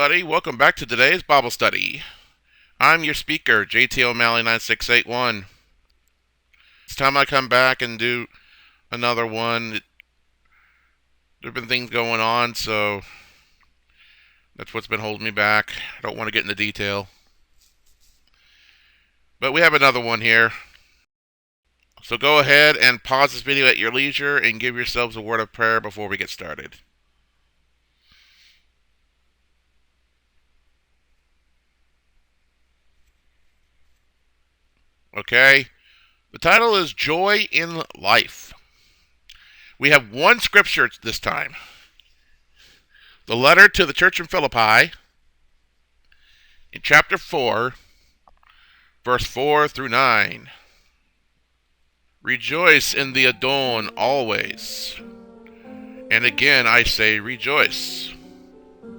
everybody. Welcome back to today's Bible study. I'm your speaker, JT O'Malley 9681. It's time I come back and do another one. There have been things going on, so that's what's been holding me back. I don't want to get into detail. But we have another one here. So go ahead and pause this video at your leisure and give yourselves a word of prayer before we get started. Okay, the title is Joy in Life. We have one scripture this time. The letter to the church in Philippi, in chapter 4, verse 4 through 9. Rejoice in the Adon always. And again I say rejoice.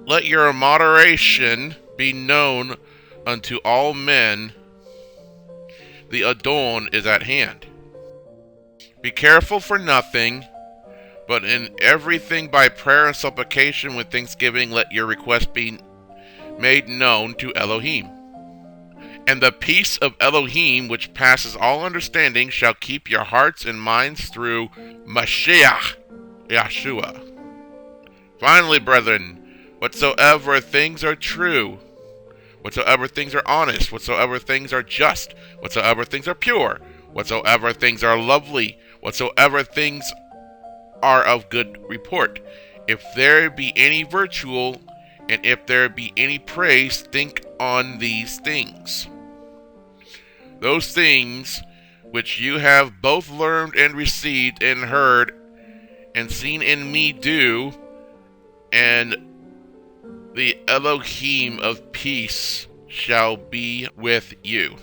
Let your moderation be known unto all men. The Adon is at hand. Be careful for nothing, but in everything by prayer and supplication with thanksgiving let your requests be made known to Elohim. And the peace of Elohim, which passes all understanding, shall keep your hearts and minds through Mashiach, Yeshua. Finally, brethren, whatsoever things are true, whatsoever things are honest, whatsoever things are just, whatsoever things are pure, whatsoever things are lovely, whatsoever things are of good report, if there be any virtue, and if there be any praise, think on these things. Those things which you have both learned and received and heard and seen in me do, and the Elohim of peace shall be with you.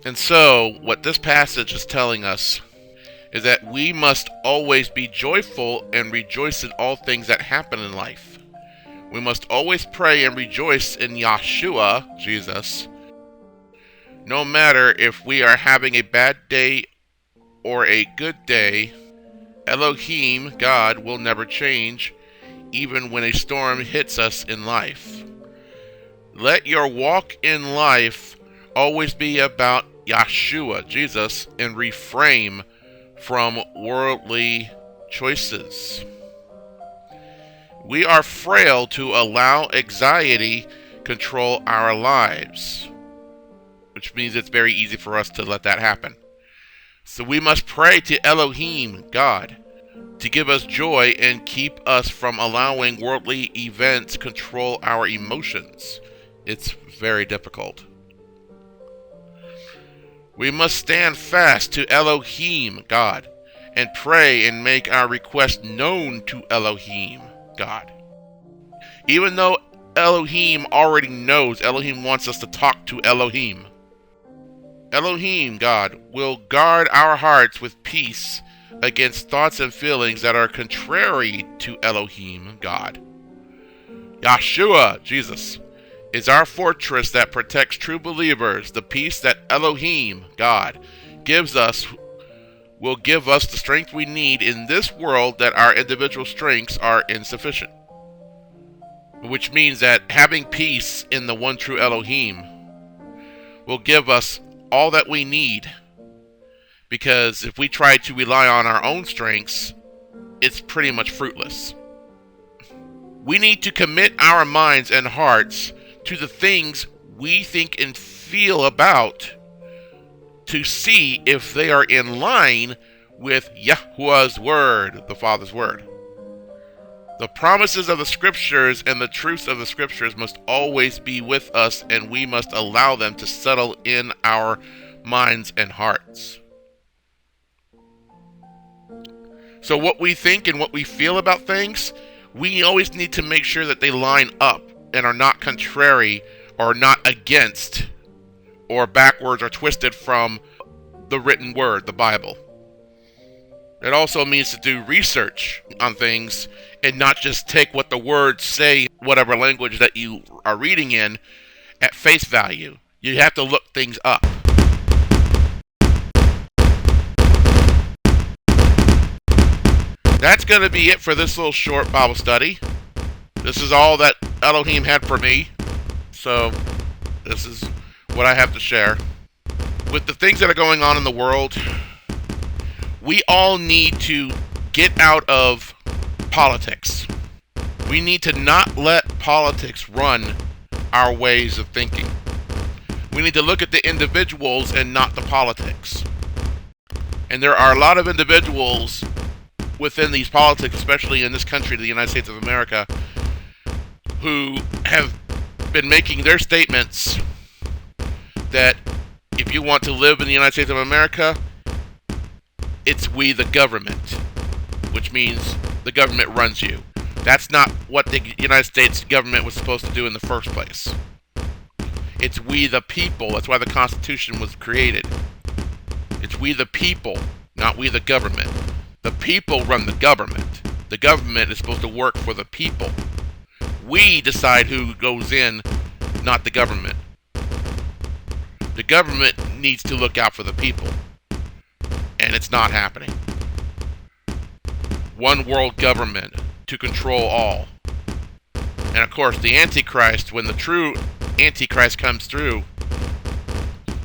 And so, what this passage is telling us is that we must always be joyful and rejoice in all things that happen in life. We must always pray and rejoice in Yeshua, Jesus, no matter if we are having a bad day or a good day. Elohim, God, will never change, even when a storm hits us in life. Let your walk in life always be about Yeshua, Jesus, and refrain from worldly choices. We are frail to allow anxiety control our lives, which means it's very easy for us to let that happen. So we must pray to Elohim, God, to give us joy and keep us from allowing worldly events control our emotions. It's very difficult. We must stand fast to Elohim, God, and pray and make our request known to Elohim, God. Even though Elohim already knows, Elohim wants us to talk to Elohim. Elohim, God, will guard our hearts with peace against thoughts and feelings that are contrary to Elohim, God. Yeshua, Jesus, is our fortress that protects true believers. The peace that Elohim, God, gives us will give us the strength we need in this world that our individual strengths are insufficient. Which means that having peace in the one true Elohim will give us all that we need. Because if we try to rely on our own strengths, it's pretty much fruitless. We need to commit our minds and hearts to the things we think and feel about to see if they are in line with Yahuwah's word, the Father's word. The promises of the scriptures and the truths of the scriptures must always be with us, and we must allow them to settle in our minds and hearts. So what we think and what we feel about things, we always need to make sure that they line up and are not contrary or not against or backwards or twisted from the written word, the Bible. It also means to do research on things and not just take what the words say, whatever language that you are reading in, at face value. You have to look things up. That's going to be it for this little short Bible study. This is all that Elohim had for me. So this is what I have to share. With the things that are going on in the world, we all need to get out of politics. We need to not let politics run our ways of thinking. We need to look at the individuals and not the politics. And there are a lot of individuals within these politics, especially in this country, the United States of America, who have been making their statements that if you want to live in the United States of America, it's we the government, which means the government runs you. That's not what the United States government was supposed to do in the first place. It's we the people. That's why the Constitution was created. It's we the people, not we the government. The people run the government. The government is supposed to work for the people. We decide who goes in, not the government. The government needs to look out for the people. And it's not happening. One world government to control all. And of course, the Antichrist, when the true Antichrist comes through,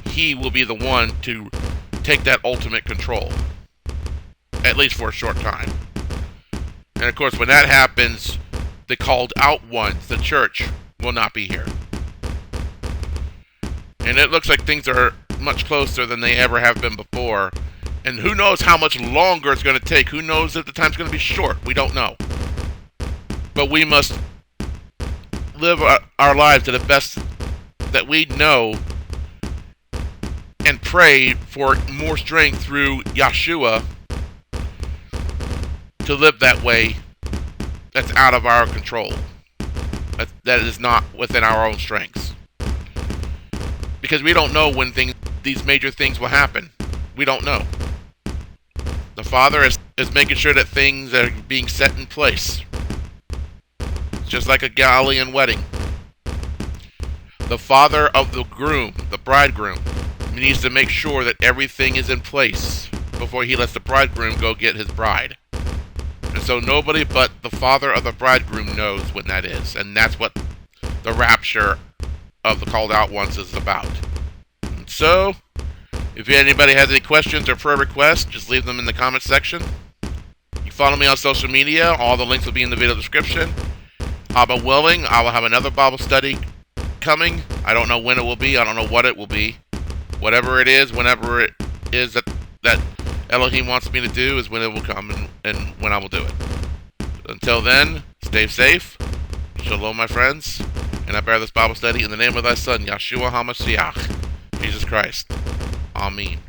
he will be the one to take that ultimate control. At least for a short time. And of course, when that happens, the called out ones, the church, will not be here. And it looks like things are much closer than they ever have been before. And who knows how much longer it's going to take. Who knows if the time's going to be short. We don't know. But we must live our lives to the best that we know and pray for more strength through Yeshua to live that way that's out of our control. That is not within our own strengths. Because we don't know when these major things will happen. We don't know. The Father is making sure that things are being set in place. It's just like a Galilean wedding. The father of the groom, the bridegroom, needs to make sure that everything is in place before he lets the bridegroom go get his bride. And so nobody but the father of the bridegroom knows when that is. And that's what the rapture of the called out ones is about. And so, if anybody has any questions or prayer requests, just leave them in the comments section. You follow me on social media. All the links will be in the video description. Abba willing, I will have another Bible study coming. I don't know when it will be. I don't know what it will be. Whatever it is, whenever it is that Elohim wants me to do is when it will come and when I will do it. Until then, stay safe. Shalom, my friends. And I bear this Bible study in the name of thy Son, Yeshua HaMashiach, Jesus Christ. Amen.